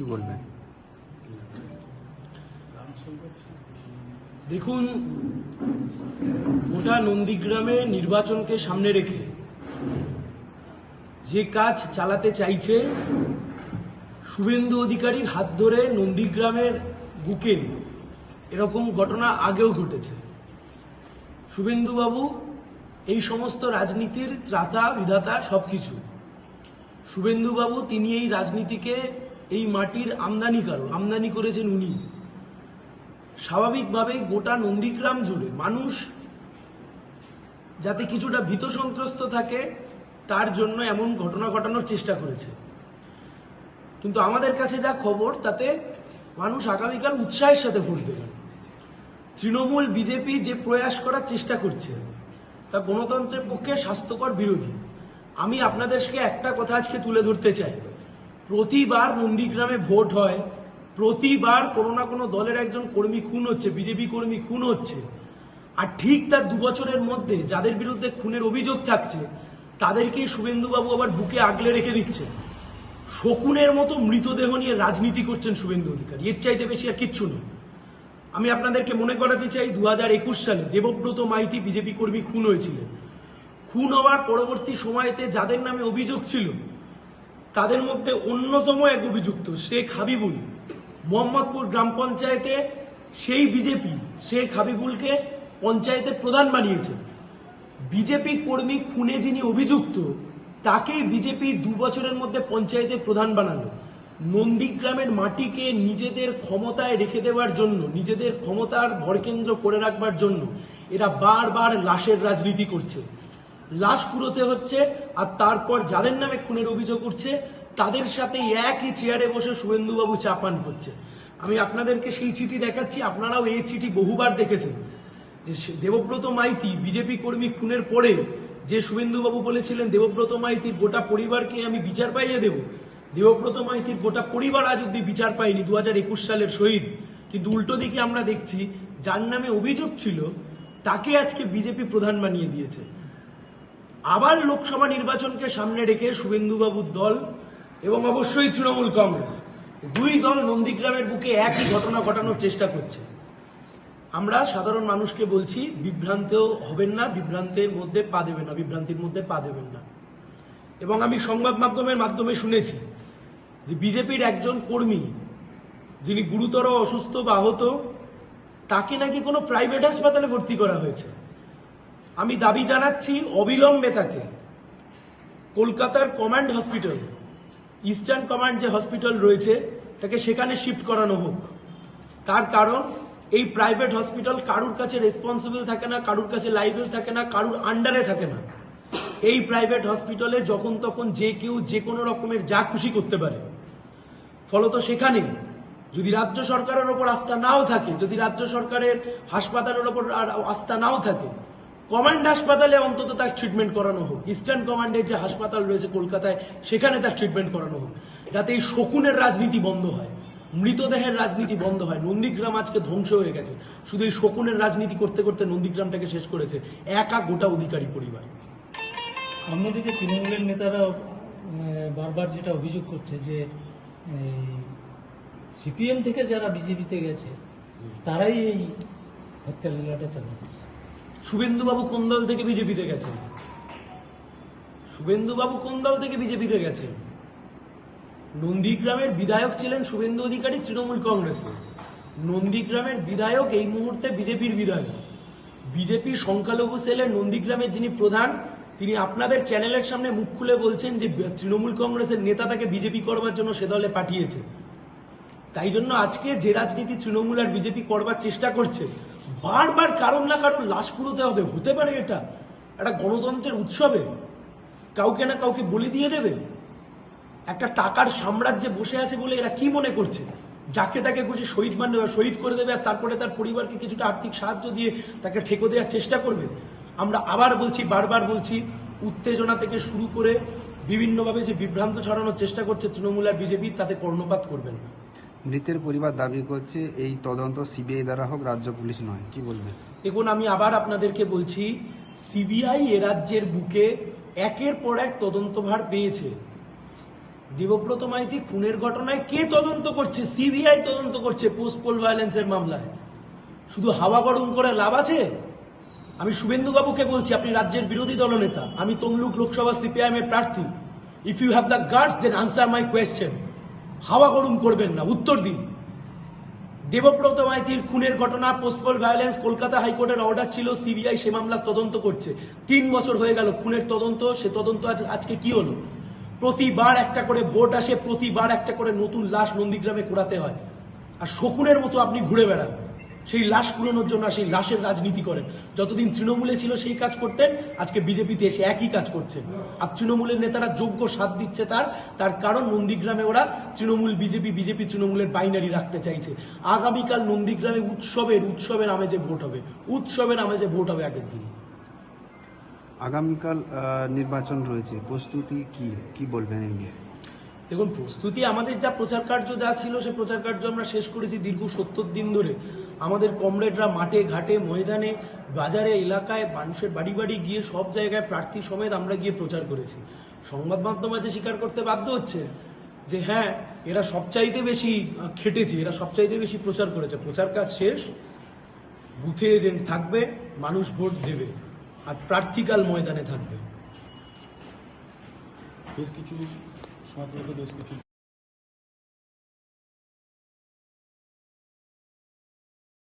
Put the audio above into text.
কি বলবেন? দেখুন, গোটা নন্দীগ্রামে নির্বাচনকে সামনে রেখে যে কাজ চালাতে চাইছে, শুভেন্দু অধিকারীর হাত ধরে নন্দীগ্রামের বুকে এরকম ঘটনা আগেও ঘটেছে। শুভেন্দুবাবু এই সমস্ত রাজনীতির ত্রাতা বিধাতা সবকিছু। শুভেন্দুবাবু তিনি এই রাজনীতিকে, এই মাটির আমদানি করেছেন উনি। স্বাভাবিকভাবেই গোটা নন্দীগ্রাম জুড়ে মানুষ যাতে কিছুটা ভীত সন্ত্রস্ত থাকে তার জন্য এমন ঘটনা ঘটানোর চেষ্টা করেছে। কিন্তু আমাদের কাছে যা খবর তাতে মানুষ আগামীকাল উৎসাহের সাথে ভোট দেবেন। তৃণমূল বিজেপি যে প্রয়াস করার চেষ্টা করছে তা গণতন্ত্রের পক্ষে স্বাস্থ্যকর বিরোধী। আমি আপনাদেরকে একটা কথা আজকে তুলে ধরতে চাই, প্রতিবার নন্দীগ্রামে ভোট হয়, প্রতিবার কোনো না কোনো দলের একজন কর্মী খুন হচ্ছে, বিজেপি কর্মী খুন হচ্ছে, আর ঠিক তার 2 বছরের মধ্যে যাদের বিরুদ্ধে খুনের অভিযোগ থাকছে তাদেরকেই শুভেন্দুবাবু আবার বুকে আগলে রেখে দিচ্ছে। শকুনের মতো মৃতদেহ নিয়ে রাজনীতি করছেন শুভেন্দু অধিকারী, এর চাইতে বেশি আর কিচ্ছু নয়। আমি আপনাদেরকে মনে করাতে চাই 2021 সালে দেবব্রত মাইতি বিজেপি কর্মী খুন হয়েছিলেন। খুন হওয়ার পরবর্তী সময়তে যাদের নামে অভিযোগ ছিল তাদের মধ্যে অন্যতম এক অভিযুক্ত শেখ হাবিবুল, মোহাম্মদপুর গ্রাম পঞ্চায়েতে সেই বিজেপি শেখ হাবিবুলকে পঞ্চায়েতের প্রধান বানিয়েছে। বিজেপি কর্মী খুনে যিনি অভিযুক্ত তাকেই বিজেপি 2 বছরের মধ্যে পঞ্চায়েতের প্রধান বানালো। নন্দীগ্রামের মাটিকে নিজেদের ক্ষমতায় রেখে দেওয়ার জন্য, নিজেদের ক্ষমতার ভরকেন্দ্র করে রাখবার জন্য এরা বারবার লাশের রাজনীতি করছে। লাশ কুড়োতে হচ্ছে, আর তারপর যাদের নামে খুনের অভিযোগ উঠছে তাদের সাথে একই চেয়ারে বসে শুভেন্দুবাবু চা পান করছে। আমি আপনাদেরকে সেই চিঠি দেখাচ্ছি, আপনারাও এই চিঠি বহুবার দেখেছেন। যে দেবব্রত মাইতি বিজেপি কর্মী খুনের পরে যে শুভেন্দুবাবু বলেছিলেন দেবব্রত মাইতির গোটা পরিবারকে আমি বিচার পাইয়ে দেব, দেবব্রত মাইতির গোটা পরিবার আজ অব্দি বিচার পায়নি, 2021 সালের শহীদ। কিন্তু উল্টো দিকে আমরা দেখছি যার নামে অভিযোগ ছিল তাকে আজকে বিজেপি প্রধান বানিয়ে দিয়েছে। আবার লোকসভা নির্বাচনকে সামনে রেখে শুভেন্দুবাবুর দল এবং অবশ্যই তৃণমূল কংগ্রেস, 2 দল নন্দীগ্রামের বুকে একই ঘটনা ঘটানোর চেষ্টা করছে। আমরা সাধারণ মানুষকে বলছি, বিভ্রান্তও হবেন না, বিভ্রান্তির মধ্যে পা দেবেন না। এবং আমি সংবাদ মাধ্যমের মাধ্যমে শুনেছি যে বিজেপির একজন কর্মী যিনি গুরুতর অসুস্থ বা আহত, তাকে নাকি কোনো প্রাইভেট হাসপাতালে ভর্তি করা হয়েছে। আমি দাবি জানাচ্ছি অবিলম্বে তাকে কলকাতার কমান্ড হসপিটাল, ইস্টার্ন কমান্ড যে হসপিটাল রয়েছে তাকে সেখানে শিফট করানো হোক। তার কারণ এই প্রাইভেট হসপিটাল কারুর কাছে রেসপন্সিবল থাকে না, কারুর কাছে লাইবেল থাকে না, কারুর আন্ডারে থাকে না। এই প্রাইভেট হসপিটালে যখন তখন যে কেউ যে কোনো রকমের যা খুশি করতে পারে। ফলত সেখানে যদি রাজ্য সরকারের ওপর আস্থা নাও থাকে, যদি রাজ্য সরকারের হাসপাতালের ওপর আস্থা নাও থাকে, কমান্ড হাসপাতালে অন্তত তার ট্রিটমেন্ট করানো হোক। ইস্টার্ন কমান্ডের যে হাসপাতাল রয়েছে কলকাতায় সেখানে তার ট্রিটমেন্ট করানো হোক, যাতে এই শকুনের রাজনীতি বন্ধ হয়, মৃতদেহের রাজনীতি বন্ধ হয়। নন্দীগ্রাম আজকে ধ্বংস হয়ে গেছে, শুধু এই শকুনের রাজনীতি করতে করতে নন্দীগ্রামটাকে শেষ করেছে একা গোটা অধিকারী পরিবার। অন্যদিকে তৃণমূলের নেতারা বারবার যেটা অভিযোগ করছে যে সিপিএম থেকে যারা বিজেপিতে গেছে তারাই এই হত্যা লীলাটা চালাচ্ছে। শুভেন্দুবাবু কোন দল থেকে বিজেপিতে গেছেন? শুভেন্দুবাবু কোন দল থেকে বিজেপিতে গেছেন? নন্দীগ্রামের বিধায়ক ছিলেন শুভেন্দু অধিকারী তৃণমূল কংগ্রেসের। নন্দীগ্রামের বিধায়ক এই মুহূর্তে বিজেপির বিধায়ক। বিজেপির সংখ্যালঘু সেলের নন্দীগ্রামের যিনি প্রধান, তিনি আপনাদের চ্যানেলের সামনে মুখ খুলে বলছেন যে তৃণমূল কংগ্রেসের নেতা তাকে বিজেপি করবার জন্য সে দলে পাঠিয়েছে। তাই জন্য আজকে যে রাজনীতি তৃণমূল আর বিজেপি করবার চেষ্টা করছে, বারবার কারণ না কারণ লাশ কুড়োতে হবে। হতে পারে এটা একটা গণতন্ত্রের উৎসবে কাউকে না কাউকে বলি দিয়ে দেবে? একটা টাকার সাম্রাজ্যে বসে আছে বলে এরা কি মনে করছে যাকে তাকে খুশি শহীদ করে দেবে, আর তারপরে তার পরিবারকে কিছুটা আর্থিক সাহায্য দিয়ে তাকে ঠেকো দেওয়ার চেষ্টা করবে? আমরা আবার বলছি, বারবার বলছি, উত্তেজনা থেকে শুরু করে বিভিন্নভাবে যে বিভ্রান্ত ছড়ানোর চেষ্টা করছে তৃণমূল আর বিজেপি, তাতে কর্ণপাত করবেন না। মৃতের পরিবার দাবি করছে এই তদন্ত সিবিআই দ্বারা হোক, রাজ্য পুলিশ নয়, কি বলবেন? দেখুন, আমি আবার আপনাদেরকে বলছি, সিবিআই এ রাজ্যের বুকে একের পর এক তদন্তভার পেয়েছে। দেবব্রত মাইতি খুনের ঘটনায় কে তদন্ত করছে? সিবিআই তদন্ত করছে পোস্ট পোল ভায়োলেন্সের মামলায়। শুধু হাওয়া গরম করে লাভ আছে? আমি শুভেন্দু বাবুকে বলছি, আপনি রাজ্যের বিরোধী দলনেতা, আমি তমলুক লোকসভা সিপিআইএম এর প্রার্থী। If you have the guts then answer my question. হাওয়া গরম করবেন না, উত্তর দিন। দেবব্রত মাইতির খুনের ঘটনা পোস্ট পোল ভায়োলেন্স, কলকাতা হাইকোর্টের অর্ডার ছিল, সিবিআই সে মামলার তদন্ত করছে। 3 বছর হয়ে গেল খুনের তদন্ত, সে তদন্ত আজকে কি হলো? প্রতিবার একটা করে ভোট আসে, প্রতিবার একটা করে নতুন লাশ নন্দীগ্রামে কুড়াতে হয়, আর শকুনের মতো আপনি ঘুরে বেড়ান সেই লাশ কুড়ানোর জন্য, সেই লাশের রাজনীতি করেন। যতদিন তৃণমূলে ছিল সেই কাজ করতেন, আজকে বিজেপিতে এসে একই কাজ করছেন। আর তৃণমূলের নেতারা যোগ্য সাথ দিচ্ছে তার কারণ নন্দীগ্রামে ওরা তৃণমূল বিজেপি, বিজেপি তৃণমূলের বাইনারি রাখতে চাইছে। আগামীকাল নন্দীগ্রামে উৎসবের আমেজে ভোট হবে, উৎসবের আমেজে ভোট হবে আগের দিন। আগামীকাল নির্বাচন রয়েছে, প্রস্তুতি কি বলবেন এই নিয়ে? দেখুন, প্রস্তুতি আমাদের যা প্রচার কার্য যা ছিল, সে প্রচার কার্য আমরা শেষ করেছি দীর্ঘ 70 দিন ধরে। আমাদের কমরেডরা মাঠে ঘাটে ময়দানে বাজারে এলাকায় মানুষের বাড়ি বাড়ি গিয়ে সব জায়গায় প্রার্থী সমেত আমরা গিয়ে প্রচার করেছি। সংবাদ মাধ্যম আজ স্বীকার করতে বাধ্য হচ্ছে যে হ্যাঁ, এরা সবচাইতে বেশি খেটেছে, এরা সবচাইতে বেশি প্রচার করেছে। প্রচার কাজ শেষ, বুথে এজেন্ট থাকবে, মানুষ ভোট দেবে, আর প্রার্থীকাল ময়দানে থাকবে। বেশ কিছু সরকার বেশ কিছু